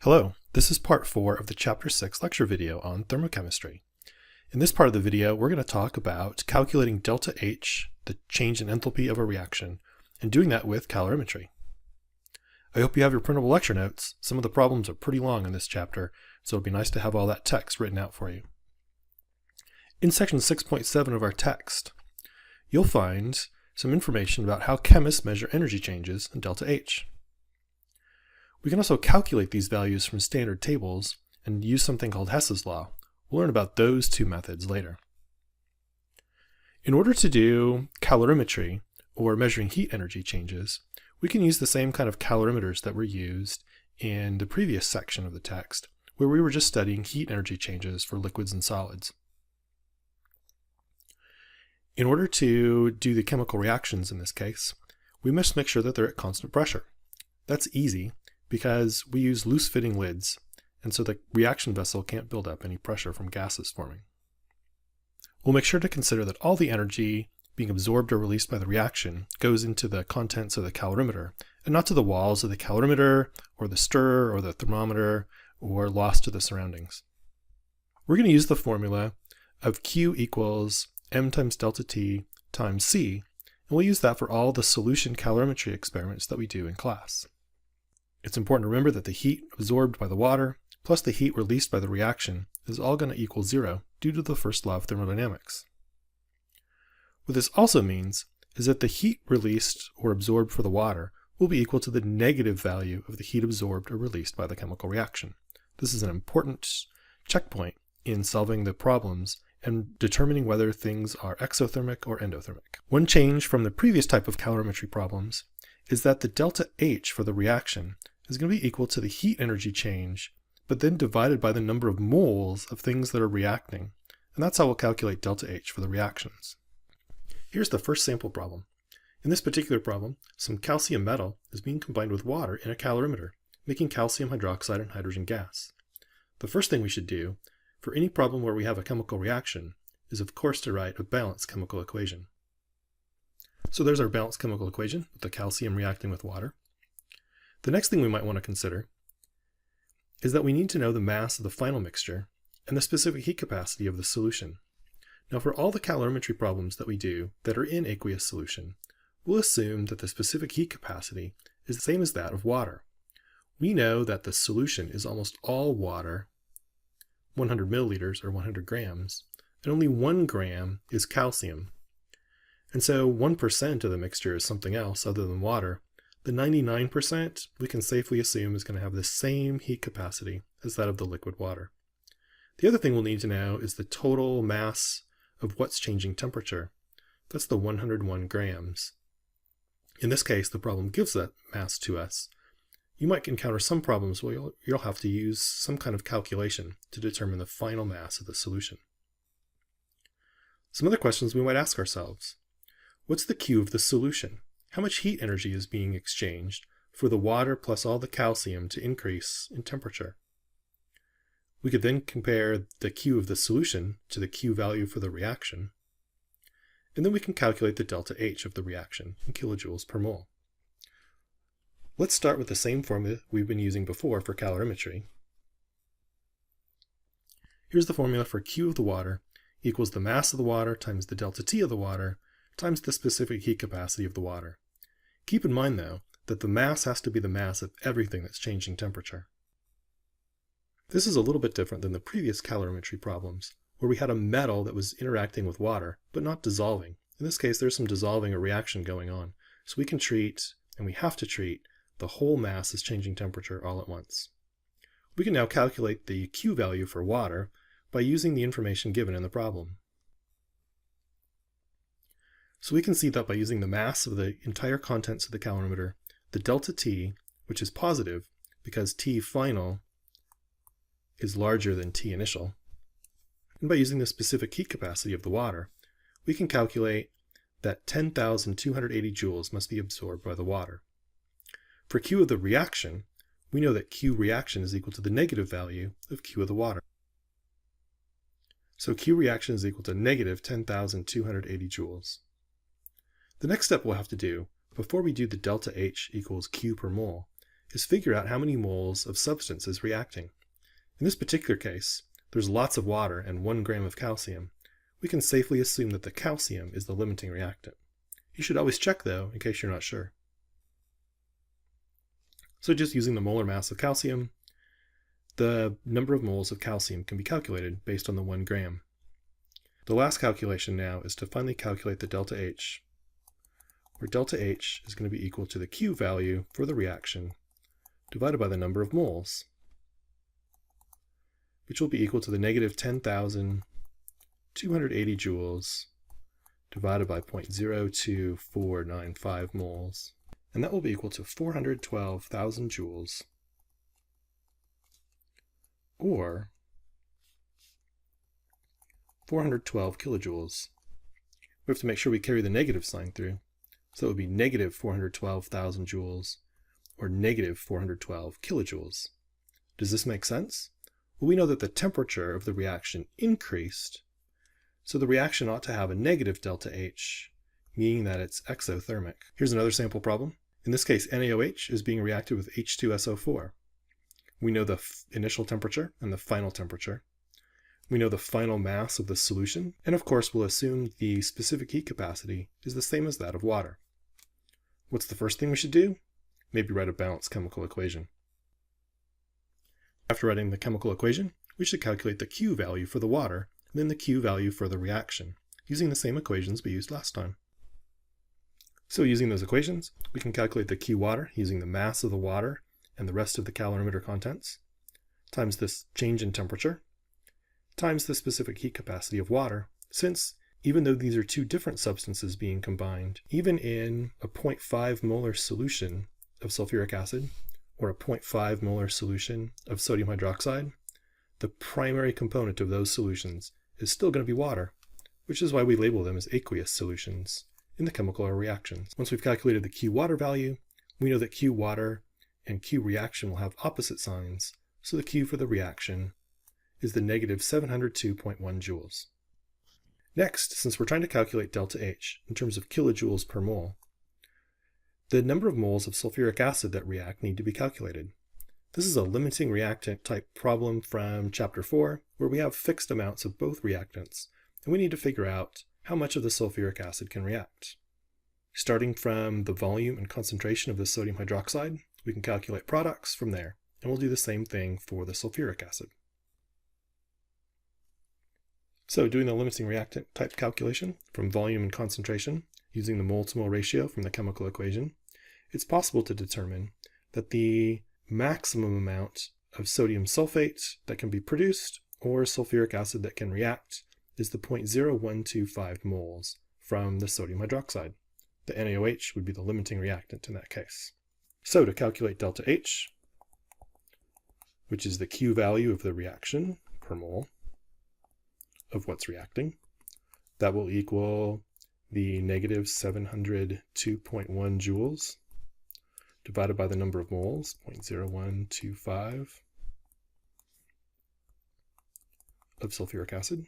Hello, this is part 4 of the Chapter 6 lecture video on thermochemistry. In this part of the video, we're going to talk about calculating delta H, the change in enthalpy of a reaction, and doing that with calorimetry. I hope you have your printable lecture notes. Some of the problems are pretty long in this chapter, so it'll be nice to have all that text written out for you. In section 6.7 of our text, you'll find some information about how chemists measure energy changes in delta H. We can also calculate these values from standard tables and use something called Hess's law. We'll learn about those two methods later. In order to do calorimetry, or measuring heat energy changes, we can use the same kind of calorimeters that were used in the previous section of the text, where we were just studying heat energy changes for liquids and solids. In order to do the chemical reactions in this case, we must make sure that they're at constant pressure. That's easy, because we use loose-fitting lids, and so the reaction vessel can't build up any pressure from gases forming. We'll make sure to consider that all the energy being absorbed or released by the reaction goes into the contents of the calorimeter, and not to the walls of the calorimeter, or the stirrer, or the thermometer, or lost to the surroundings. We're going to use the formula of Q equals m times delta T times C, and we'll use that for all the solution calorimetry experiments that we do in class. It's important to remember that the heat absorbed by the water plus the heat released by the reaction is all going to equal 0 due to the first law of thermodynamics. What this also means is that the heat released or absorbed for the water will be equal to the negative value of the heat absorbed or released by the chemical reaction. This is an important checkpoint in solving the problems and determining whether things are exothermic or endothermic. One change from the previous type of calorimetry problems is that the delta H for the reaction is going to be equal to the heat energy change, but then divided by the number of moles of things that are reacting. And that's how we'll calculate delta H for the reactions. Here's the first sample problem. In this particular problem, some calcium metal is being combined with water in a calorimeter, making calcium hydroxide and hydrogen gas. The first thing we should do for any problem where we have a chemical reaction is, of course, to write a balanced chemical equation. So there's our balanced chemical equation with the calcium reacting with water. The next thing we might want to consider is that we need to know the mass of the final mixture and the specific heat capacity of the solution. Now, for all the calorimetry problems that we do that are in aqueous solution, we'll assume that the specific heat capacity is the same as that of water. We know that the solution is almost all water, 100 milliliters or 100 grams, and only 1 gram is calcium. And so 1% of the mixture is something else other than water. The 99% we can safely assume is going to have the same heat capacity as that of the liquid water. The other thing we'll need to know is the total mass of what's changing temperature. That's the 101 grams. In this case, the problem gives that mass to us. You might encounter some problems where you'll have to use some kind of calculation to determine the final mass of the solution. Some other questions we might ask ourselves. What's the Q of the solution? How much heat energy is being exchanged for the water plus all the calcium to increase in temperature? We could then compare the Q of the solution to the Q value for the reaction, and then we can calculate the delta H of the reaction in kilojoules per mole. Let's start with the same formula we've been using before for calorimetry. Here's the formula for Q of the water equals the mass of the water times the delta T of the water times the specific heat capacity of the water. Keep in mind, though, that the mass has to be the mass of everything that's changing temperature. This is a little bit different than the previous calorimetry problems, where we had a metal that was interacting with water, but not dissolving. In this case, there's some dissolving or reaction going on, so we can treat, and we have to treat, the whole mass as changing temperature all at once. We can now calculate the Q value for water by using the information given in the problem. So we can see that by using the mass of the entire contents of the calorimeter, the delta T, which is positive because T final is larger than T initial, and by using the specific heat capacity of the water, we can calculate that 10,280 joules must be absorbed by the water. For Q of the reaction, we know that Q reaction is equal to the negative value of Q of the water. So Q reaction is equal to negative 10,280 joules. The next step we'll have to do, before we do the delta H equals Q per mole, is figure out how many moles of substance is reacting. In this particular case, there's lots of water and 1 gram of calcium. We can safely assume that the calcium is the limiting reactant. You should always check though, in case you're not sure. So just using the molar mass of calcium, the number of moles of calcium can be calculated based on the 1 gram. The last calculation now is to finally calculate the delta H, where delta H is going to be equal to the Q value for the reaction divided by the number of moles, which will be equal to the negative 10,280 joules divided by 0.02495 moles. And that will be equal to 412,000 joules, or 412 kilojoules. We have to make sure we carry the negative sign through. So it would be negative 412,000 joules, or negative 412 kilojoules. Does this make sense? Well, we know that the temperature of the reaction increased, so the reaction ought to have a negative delta H, meaning that it's exothermic. Here's another sample problem. In this case, NaOH is being reacted with H2SO4. We know the initial temperature and the final temperature. We know the final mass of the solution, and of course we'll assume the specific heat capacity is the same as that of water. What's the first thing we should do? Maybe write a balanced chemical equation. After writing the chemical equation, we should calculate the Q value for the water, and then the Q value for the reaction, using the same equations we used last time. So using those equations, we can calculate the Q water using the mass of the water and the rest of the calorimeter contents, times this change in temperature, times the specific heat capacity of water, since even though these are two different substances being combined, even in a 0.5 molar solution of sulfuric acid or a 0.5 molar solution of sodium hydroxide, the primary component of those solutions is still going to be water, which is why we label them as aqueous solutions in the chemical reactions. Once we've calculated the Q water value, we know that Q water and Q reaction will have opposite signs, so the Q for the reaction is the negative 702.1 joules. Next, since we're trying to calculate delta H in terms of kilojoules per mole, the number of moles of sulfuric acid that react need to be calculated. This is a limiting reactant type problem from Chapter 4, where we have fixed amounts of both reactants, and we need to figure out how much of the sulfuric acid can react. Starting from the volume and concentration of the sodium hydroxide, we can calculate products from there, and we'll do the same thing for the sulfuric acid. So doing the limiting reactant type calculation from volume and concentration using the mole-to-mole ratio from the chemical equation, it's possible to determine that the maximum amount of sodium sulfate that can be produced or sulfuric acid that can react is the 0.0125 moles from the sodium hydroxide. The NaOH would be the limiting reactant in that case. So to calculate delta H, which is the Q value of the reaction per mole of what's reacting, that will equal the negative 702.1 joules divided by the number of moles, 0.0125 of sulfuric acid.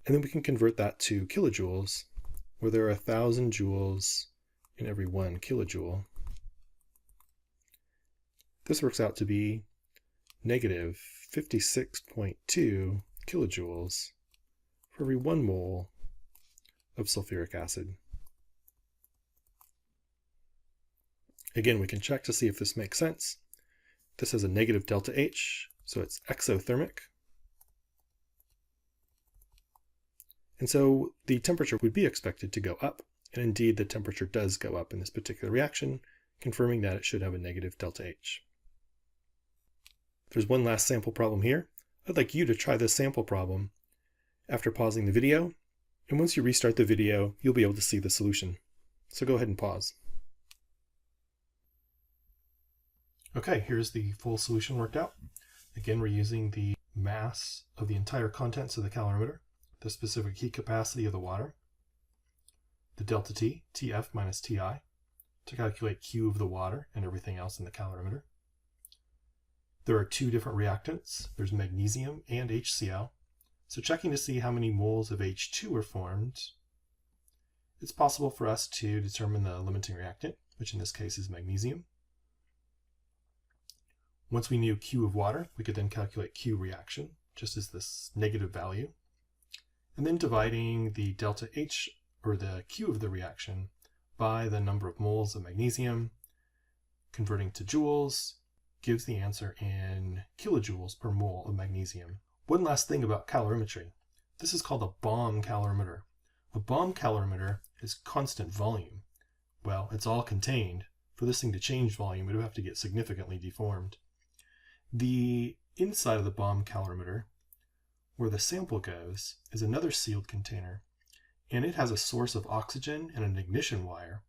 And then we can convert that to kilojoules, where there are 1,000 joules in every 1 kilojoule. This works out to be negative 56.2 kilojoules for every 1 mole of sulfuric acid. Again, we can check to see if this makes sense. This has a negative delta H, so it's exothermic. And so the temperature would be expected to go up, and indeed the temperature does go up in this particular reaction, confirming that it should have a negative delta H. There's one last sample problem here. I'd like you to try this sample problem after pausing the video, and once you restart the video, you'll be able to see the solution. So go ahead and pause. Okay, here's the full solution worked out. Again, we're using the mass of the entire contents of the calorimeter, the specific heat capacity of the water, the delta T, Tf minus Ti, to calculate Q of the water and everything else in the calorimeter. There are two different reactants. There's magnesium and HCl. So checking to see how many moles of H2 are formed, it's possible for us to determine the limiting reactant, which in this case is magnesium. Once we knew Q of water, we could then calculate Q reaction, just as this negative value, and then dividing the delta H, or the Q of the reaction, by the number of moles of magnesium, converting to joules, gives the answer in kilojoules per mole of magnesium. One last thing about calorimetry. This is called a bomb calorimeter. A bomb calorimeter is constant volume. Well, it's all contained. For this thing to change volume, it would have to get significantly deformed. The inside of the bomb calorimeter, where the sample goes, is another sealed container, and it has a source of oxygen and an ignition wire.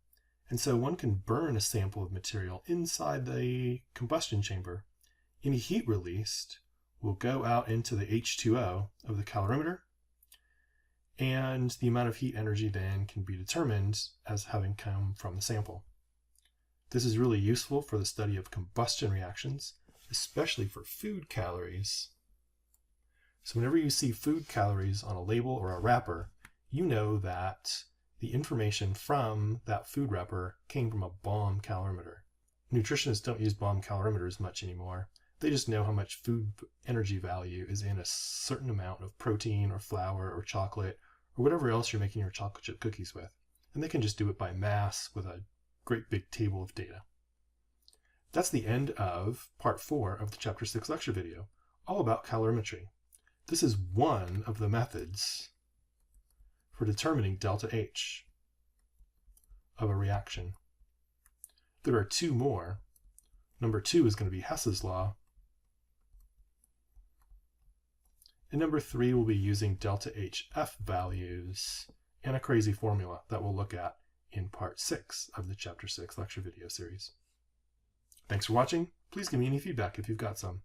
And so one can burn a sample of material inside the combustion chamber. Any heat released will go out into the H2O of the calorimeter, and the amount of heat energy then can be determined as having come from the sample. This is really useful for the study of combustion reactions, especially for food calories. So whenever you see food calories on a label or a wrapper, you know that the information from that food wrapper came from a bomb calorimeter. Nutritionists don't use bomb calorimeters much anymore. They just know how much food energy value is in a certain amount of protein or flour or chocolate or whatever else you're making your chocolate chip cookies with. And they can just do it by mass with a great big table of data. That's the end of part 4 of the chapter 6 lecture video, all about calorimetry. This is one of the methods for determining delta H of a reaction. There are 2 more. Number 2 is going to be Hess's law. And number 3 will be using delta HF values and a crazy formula that we'll look at in part 6 of the chapter 6 lecture video series. Thanks for watching. Please give me any feedback if you've got some.